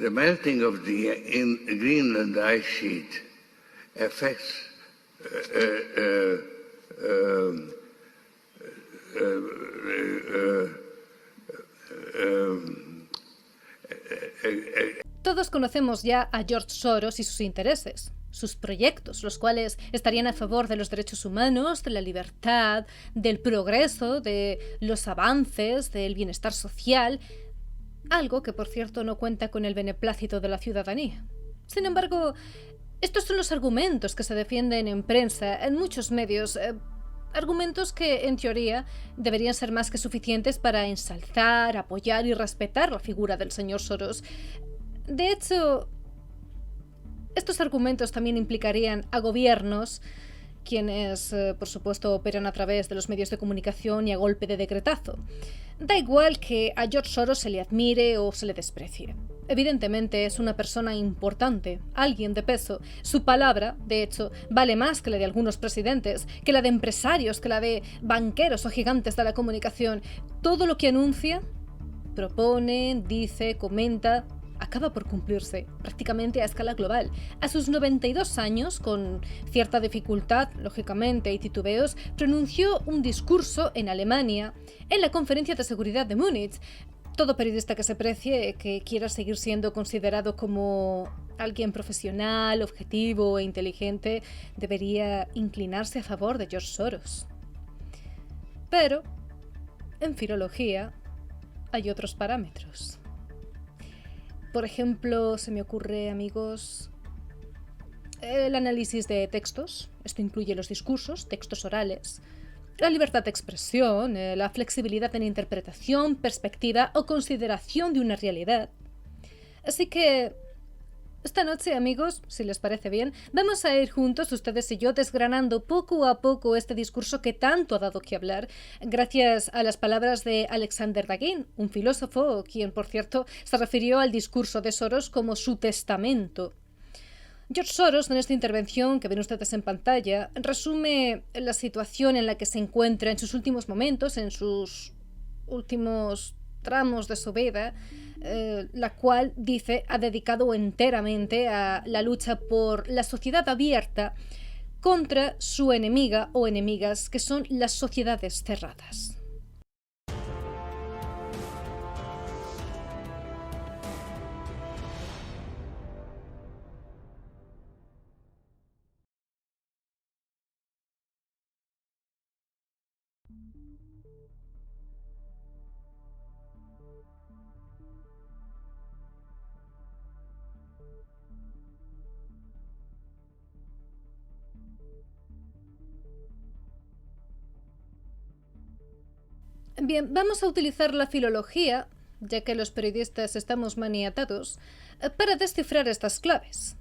the melting of the Greenland ice sheet affects Todos conocemos ya a George Soros y sus intereses, sus proyectos, los cuales estarían a favor de los derechos humanos, de la libertad, del progreso, de los avances, del bienestar social, algo que, por cierto, no cuenta con el beneplácito de la ciudadanía. Sin embargo, estos son los argumentos que se defienden en prensa, en muchos medios, argumentos que, en teoría, deberían ser más que suficientes para ensalzar, apoyar y respetar la figura del señor Soros. De hecho, estos argumentos también implicarían a gobiernos, quienes, por supuesto, operan a través de los medios de comunicación y a golpe de decretazo. Da igual que a George Soros se le admire o se le desprecie. Evidentemente es una persona importante, alguien de peso. Su palabra, de hecho, vale más que la de algunos presidentes, que la de empresarios, que la de banqueros o gigantes de la comunicación. Todo lo que anuncia, propone, dice, comenta, acaba por cumplirse, prácticamente a escala global. A sus 92 años, con cierta dificultad, lógicamente, y titubeos, pronunció un discurso en Alemania, en la Conferencia de Seguridad de Múnich. Todo periodista que se precie, que quiera seguir siendo considerado como alguien profesional, objetivo e inteligente, debería inclinarse a favor de George Soros. Pero, en filología, hay otros parámetros. Por ejemplo, se me ocurre, amigos, el análisis de textos. Esto incluye los discursos, textos orales, la libertad de expresión, la flexibilidad en interpretación, perspectiva o consideración de una realidad. Así que, esta noche, amigos, si les parece bien, vamos a ir juntos, ustedes y yo, desgranando poco a poco este discurso que tanto ha dado que hablar, gracias a las palabras de Alexander Dugin, un filósofo, quien, por cierto, se refirió al discurso de Soros como su testamento. George Soros, en esta intervención que ven ustedes en pantalla, resume la situación en la que se encuentra en sus últimos momentos, en sus últimos tramos de su vida, la cual, dice, ha dedicado enteramente a la lucha por la sociedad abierta contra su enemiga o enemigas, que son las sociedades cerradas. Bien, vamos a utilizar la filología, ya que los periodistas estamos maniatados, para descifrar estas claves.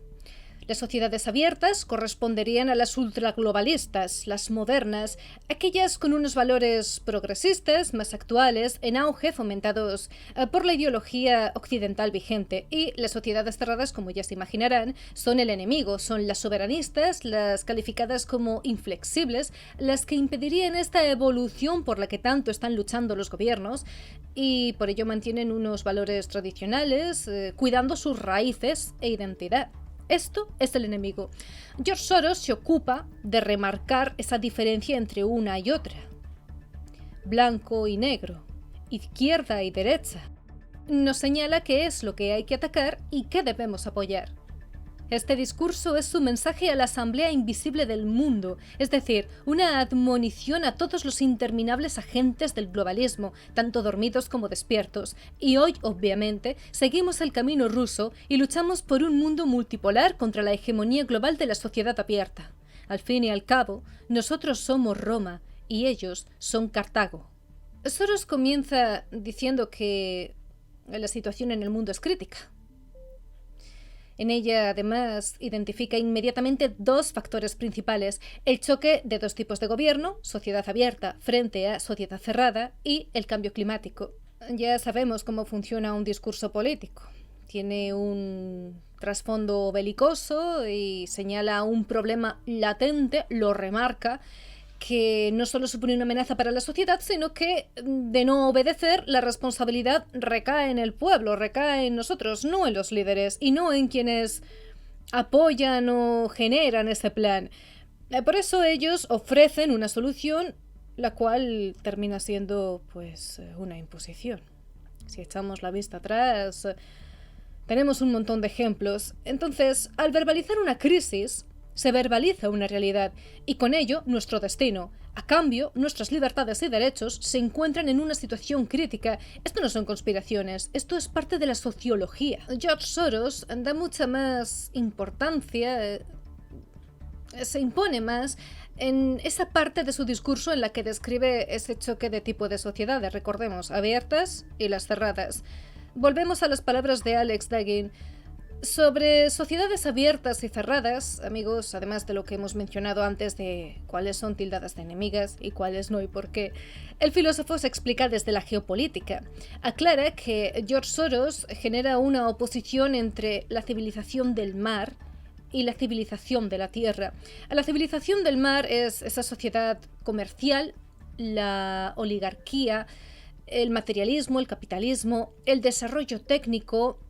Las sociedades abiertas corresponderían a las ultraglobalistas, las modernas, aquellas con unos valores progresistas, más actuales, en auge, fomentados por la ideología occidental vigente. Y las sociedades cerradas, como ya se imaginarán, son el enemigo, son las soberanistas, las calificadas como inflexibles, las que impedirían esta evolución por la que tanto están luchando los gobiernos, y por ello mantienen unos valores tradicionales, cuidando sus raíces e identidad. Esto es el enemigo. George Soros se ocupa de remarcar esa diferencia entre una y otra. Blanco y negro, izquierda y derecha. Nos señala qué es lo que hay que atacar y qué debemos apoyar. Este discurso es su mensaje a la Asamblea Invisible del Mundo, es decir, una admonición a todos los interminables agentes del globalismo, tanto dormidos como despiertos. Y hoy, obviamente, seguimos el camino ruso y luchamos por un mundo multipolar contra la hegemonía global de la sociedad abierta. Al fin y al cabo, nosotros somos Roma y ellos son Cartago. Soros comienza diciendo que la situación en el mundo es crítica. En ella, además, identifica inmediatamente dos factores principales: el choque de dos tipos de gobierno, sociedad abierta frente a sociedad cerrada, y el cambio climático. Ya sabemos cómo funciona un discurso político. Tiene un trasfondo belicoso y señala un problema latente, lo remarca, que no solo supone una amenaza para la sociedad, sino que de no obedecer la responsabilidad recae en el pueblo, recae en nosotros, no en los líderes y no en quienes apoyan o generan ese plan. Por eso ellos ofrecen una solución la cual termina siendo pues una imposición. Si echamos la vista atrás, tenemos un montón de ejemplos. Entonces, al verbalizar una crisis, se verbaliza una realidad y con ello nuestro destino. A cambio, nuestras libertades y derechos se encuentran en una situación crítica. Esto no son conspiraciones, esto es parte de la sociología. George Soros da mucha más importancia, se impone más en esa parte de su discurso en la que describe ese choque de tipo de sociedades, recordemos, abiertas y las cerradas. Volvemos a las palabras de Alex Dugin. Sobre sociedades abiertas y cerradas, amigos, además de lo que hemos mencionado antes de cuáles son tildadas de enemigas y cuáles no y por qué, el filósofo se explica desde la geopolítica. Aclara que George Soros genera una oposición entre la civilización del mar y la civilización de la tierra. La civilización del mar es esa sociedad comercial, la oligarquía, el materialismo, el capitalismo, el desarrollo técnico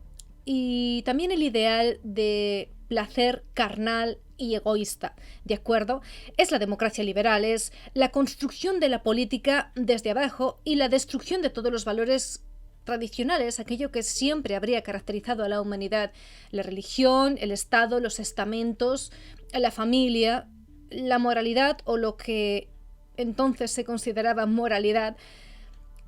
y también el ideal de placer carnal y egoísta, ¿de acuerdo? Es la democracia liberal, es la construcción de la política desde abajo y la destrucción de todos los valores tradicionales, aquello que siempre habría caracterizado a la humanidad, la religión, el Estado, los estamentos, la familia, la moralidad o lo que entonces se consideraba moralidad.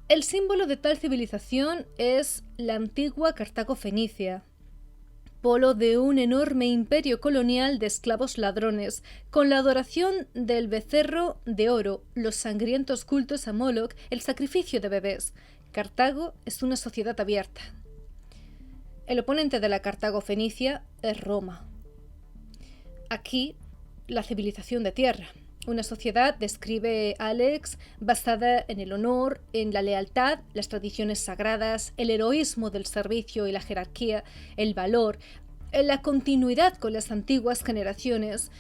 El símbolo de tal civilización es la antigua Cartago fenicia, polo de un enorme imperio colonial de esclavos ladrones, con la adoración del becerro de oro, los sangrientos cultos a Moloch, el sacrificio de bebés. Cartago es una sociedad abierta. El oponente de la Cartago fenicia es Roma. Aquí, la civilización de tierra. Una sociedad, describe Alex, basada en el honor, en la lealtad, las tradiciones sagradas, el heroísmo del servicio y la jerarquía, el valor, la continuidad con las antiguas generaciones.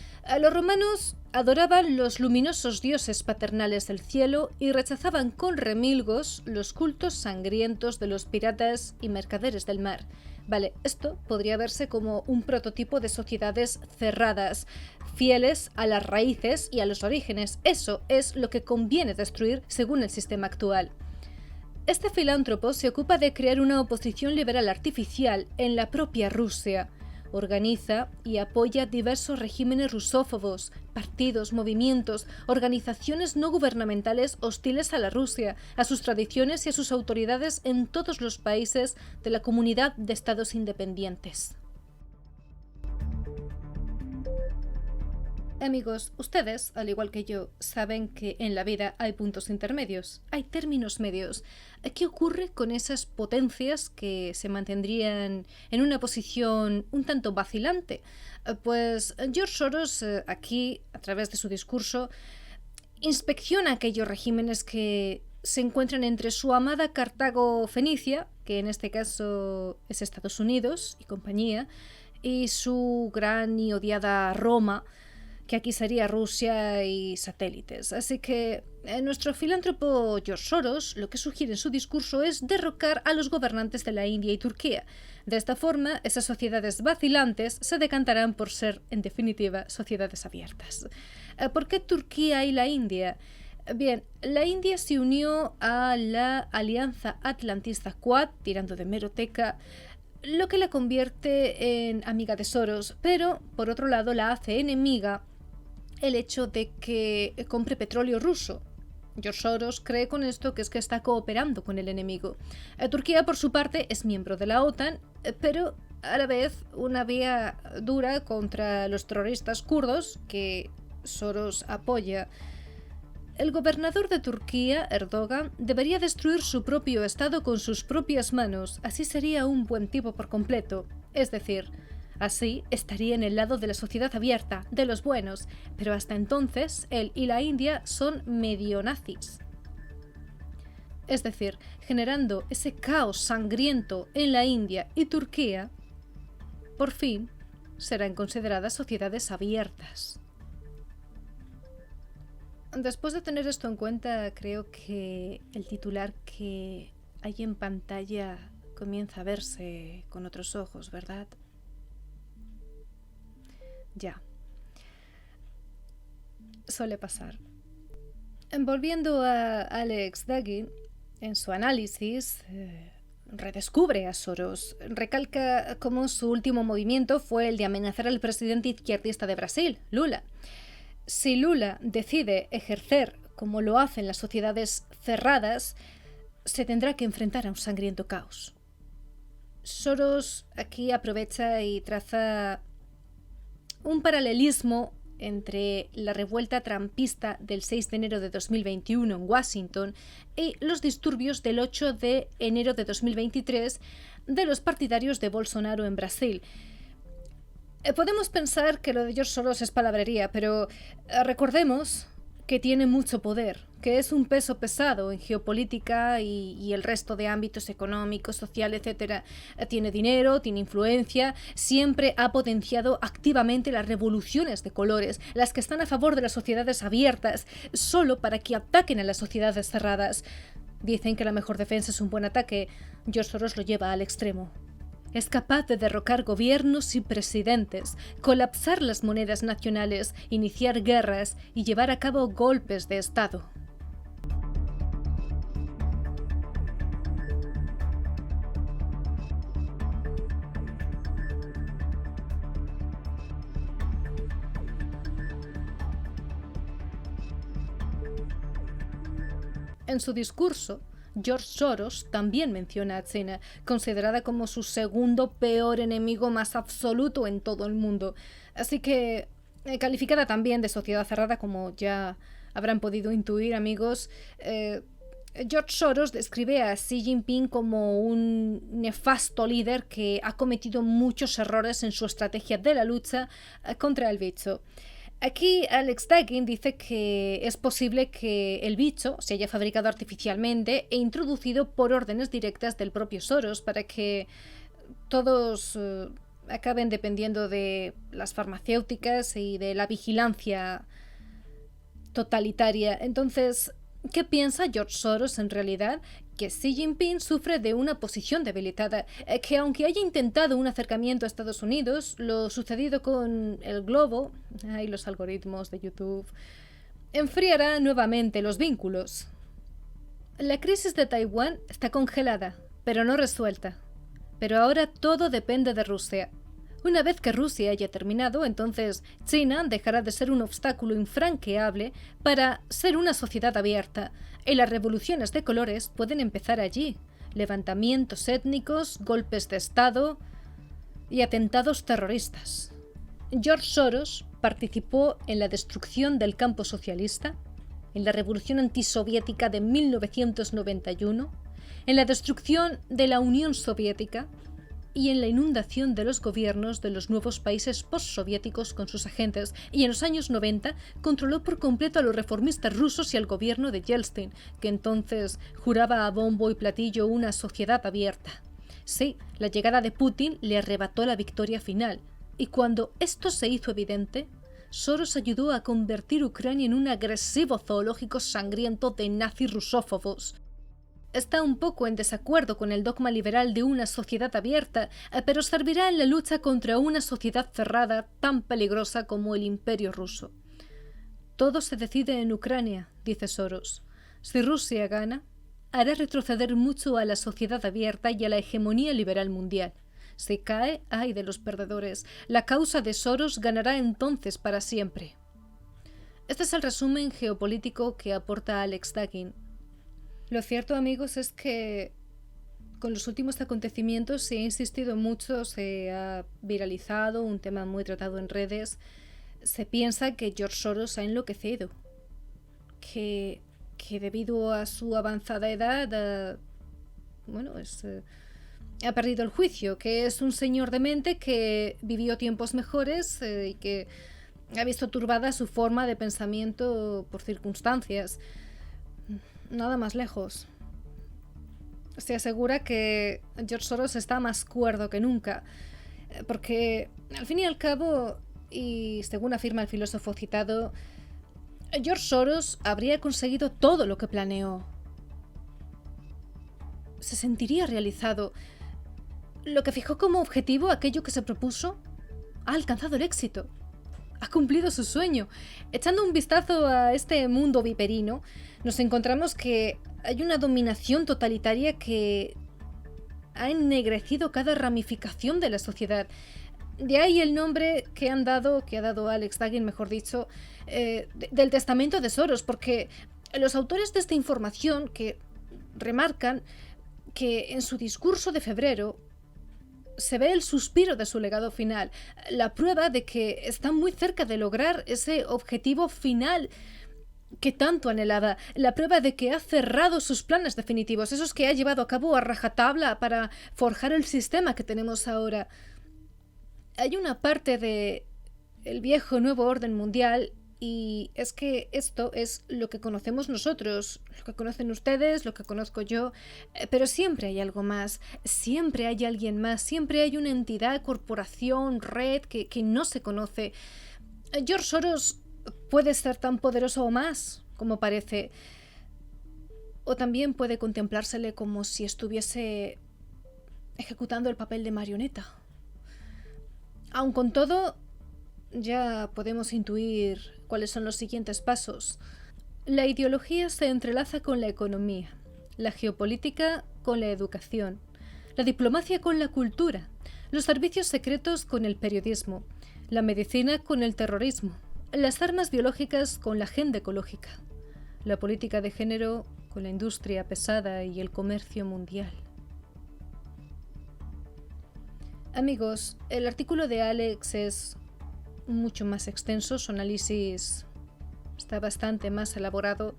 Los romanos adoraban los luminosos dioses paternales del cielo y rechazaban con remilgos los cultos sangrientos de los piratas y mercaderes del mar. Vale, esto podría verse como un prototipo de sociedades cerradas, fieles a las raíces y a los orígenes. Eso es lo que conviene destruir según el sistema actual. Este filántropo se ocupa de crear una oposición liberal artificial en la propia Rusia. Organiza y apoya diversos regímenes rusófobos, partidos, movimientos, organizaciones no gubernamentales hostiles a la Rusia, a sus tradiciones y a sus autoridades en todos los países de la Comunidad de Estados Independientes. Amigos, ustedes, al igual que yo, saben que en la vida hay puntos intermedios, hay términos medios. ¿Qué ocurre con esas potencias que se mantendrían en una posición un tanto vacilante? Pues George Soros, aquí, a través de su discurso, inspecciona aquellos regímenes que se encuentran entre su amada Cartago fenicia, que en este caso es Estados Unidos y compañía, y su gran y odiada Roma, que aquí sería Rusia y satélites. Así que nuestro filántropo George Soros lo que sugiere en su discurso es derrocar a los gobernantes de la India y Turquía. De esta forma, esas sociedades vacilantes se decantarán por ser, en definitiva, sociedades abiertas. ¿Por qué Turquía y la India? Bien, la India se unió a la Alianza Atlantista Quad, tirando de hemeroteca, lo que la convierte en amiga de Soros, pero, por otro lado, la hace enemiga el hecho de que compre petróleo ruso. George Soros cree con esto que es que está cooperando con el enemigo. Turquía, por su parte, es miembro de la OTAN, pero a la vez una vía dura contra los terroristas kurdos que Soros apoya. El gobernador de Turquía, Erdogan, debería destruir su propio estado con sus propias manos, así sería un buen tipo por completo. Es decir, así estaría en el lado de la sociedad abierta, de los buenos, pero hasta entonces él y la India son medio nazis. Es decir, generando ese caos sangriento en la India y Turquía, por fin serán consideradas sociedades abiertas. Después de tener esto en cuenta, creo que el titular que hay en pantalla comienza a verse con otros ojos, ¿verdad? Ya. Suele pasar. Volviendo a Alex Dugin, en su análisis, redescubre a Soros. Recalca cómo su último movimiento fue el de amenazar al presidente izquierdista de Brasil, Lula. Si Lula decide ejercer como lo hacen las sociedades cerradas, se tendrá que enfrentar a un sangriento caos. Soros aquí aprovecha y traza un paralelismo entre la revuelta trampista del 6 de enero de 2021 en Washington y los disturbios del 8 de enero de 2023 de los partidarios de Bolsonaro en Brasil. Podemos pensar que lo de George Soros es palabrería, pero recordemos que tiene mucho poder, que es un peso pesado en geopolítica y el resto de ámbitos económicos, social, etc. Tiene dinero, tiene influencia, siempre ha potenciado activamente las revoluciones de colores, las que están a favor de las sociedades abiertas, solo para que ataquen a las sociedades cerradas. Dicen que la mejor defensa es un buen ataque. George Soros lo lleva al extremo. Es capaz de derrocar gobiernos y presidentes, colapsar las monedas nacionales, iniciar guerras y llevar a cabo golpes de Estado. En su discurso, George Soros también menciona a China, considerada como su segundo peor enemigo más absoluto en todo el mundo. Así que, calificada también de sociedad cerrada, como ya habrán podido intuir, amigos, George Soros describe a Xi Jinping como un nefasto líder que ha cometido muchos errores en su estrategia de la lucha contra el bicho. Aquí Alex Dugin dice que es posible que el bicho se haya fabricado artificialmente e introducido por órdenes directas del propio Soros para que todos acaben dependiendo de las farmacéuticas y de la vigilancia totalitaria. Entonces, ¿qué piensa George Soros en realidad? Que Xi Jinping sufre de una posición debilitada, que aunque haya intentado un acercamiento a Estados Unidos, lo sucedido con el globo y los algoritmos de YouTube enfriará nuevamente los vínculos. La crisis de Taiwán está congelada, pero no resuelta. Pero ahora todo depende de Rusia. Una vez que Rusia haya terminado, entonces China dejará de ser un obstáculo infranqueable para ser una sociedad abierta, y las revoluciones de colores pueden empezar allí. Levantamientos étnicos, golpes de Estado y atentados terroristas. George Soros participó en la destrucción del campo socialista, en la revolución antisoviética de 1991, en la destrucción de la Unión Soviética y en la inundación de los gobiernos de los nuevos países postsoviéticos con sus agentes, y en los años 90 controló por completo a los reformistas rusos y al gobierno de Yeltsin, que entonces juraba a bombo y platillo una sociedad abierta. Sí, la llegada de Putin le arrebató la victoria final, y cuando esto se hizo evidente, Soros ayudó a convertir Ucrania en un agresivo zoológico sangriento de nazis rusófobos. Está un poco en desacuerdo con el dogma liberal de una sociedad abierta, pero servirá en la lucha contra una sociedad cerrada tan peligrosa como el Imperio ruso. Todo se decide en Ucrania, dice Soros. Si Rusia gana, hará retroceder mucho a la sociedad abierta y a la hegemonía liberal mundial. Si cae, ay de los perdedores. La causa de Soros ganará entonces para siempre. Este es el resumen geopolítico que aporta Alex Dugin. Lo cierto, amigos, es que con los últimos acontecimientos se ha insistido mucho, se ha viralizado, un tema muy tratado en redes. Se piensa que George Soros ha enloquecido, que debido a su avanzada edad ha perdido el juicio, que es un señor demente que vivió tiempos mejores y que ha visto turbada su forma de pensamiento por circunstancias. Nada más lejos. Se asegura que George Soros está más cuerdo que nunca, porque al fin y al cabo, y según afirma el filósofo citado, George Soros habría conseguido todo lo que planeó. Se sentiría realizado. Lo que fijó como objetivo, aquello que se propuso, ha alcanzado el éxito. Ha cumplido su sueño. Echando un vistazo a este mundo viperino, nos encontramos que hay una dominación totalitaria que ha ennegrecido cada ramificación de la sociedad. De ahí el nombre que ha dado Alex Dugin, mejor dicho, del testamento de Soros, porque los autores de esta información que remarcan que en su discurso de febrero se ve el suspiro de su legado final, la prueba de que está muy cerca de lograr ese objetivo final que tanto anhelaba, la prueba de que ha cerrado sus planes definitivos, esos que ha llevado a cabo a rajatabla para forjar el sistema que tenemos ahora. Hay una parte de el viejo nuevo orden mundial y es que esto es lo que conocemos nosotros, lo que conocen ustedes, lo que conozco yo, pero siempre hay algo más, siempre hay alguien más, siempre hay una entidad, corporación, red que no se conoce. George Soros puede ser tan poderoso o más como parece, o también puede contemplársele como si estuviese ejecutando el papel de marioneta. Aun con todo, ya podemos intuir cuáles son los siguientes pasos. La ideología se entrelaza con la economía, la geopolítica con la educación, la diplomacia con la cultura, los servicios secretos con el periodismo, la medicina con el terrorismo, las armas biológicas con la agenda ecológica, la política de género con la industria pesada y el comercio mundial. Amigos, el artículo de Alex es mucho más extenso, su análisis está bastante más elaborado.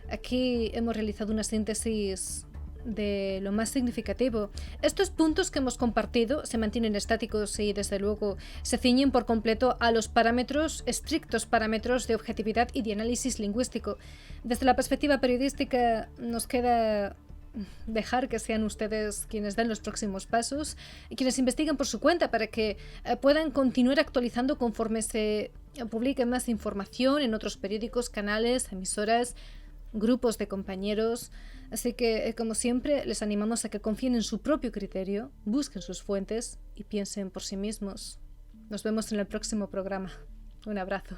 Aquí hemos realizado una síntesis de lo más significativo. Estos puntos que hemos compartido se mantienen estáticos y desde luego se ciñen por completo a los parámetros, estrictos parámetros de objetividad y de análisis lingüístico. Desde la perspectiva periodística nos queda dejar que sean ustedes quienes den los próximos pasos y quienes investiguen por su cuenta para que puedan continuar actualizando conforme se publique más información en otros periódicos, canales, emisoras, grupos de compañeros. Así que, como siempre, les animamos a que confíen en su propio criterio, busquen sus fuentes y piensen por sí mismos. Nos vemos en el próximo programa. Un abrazo.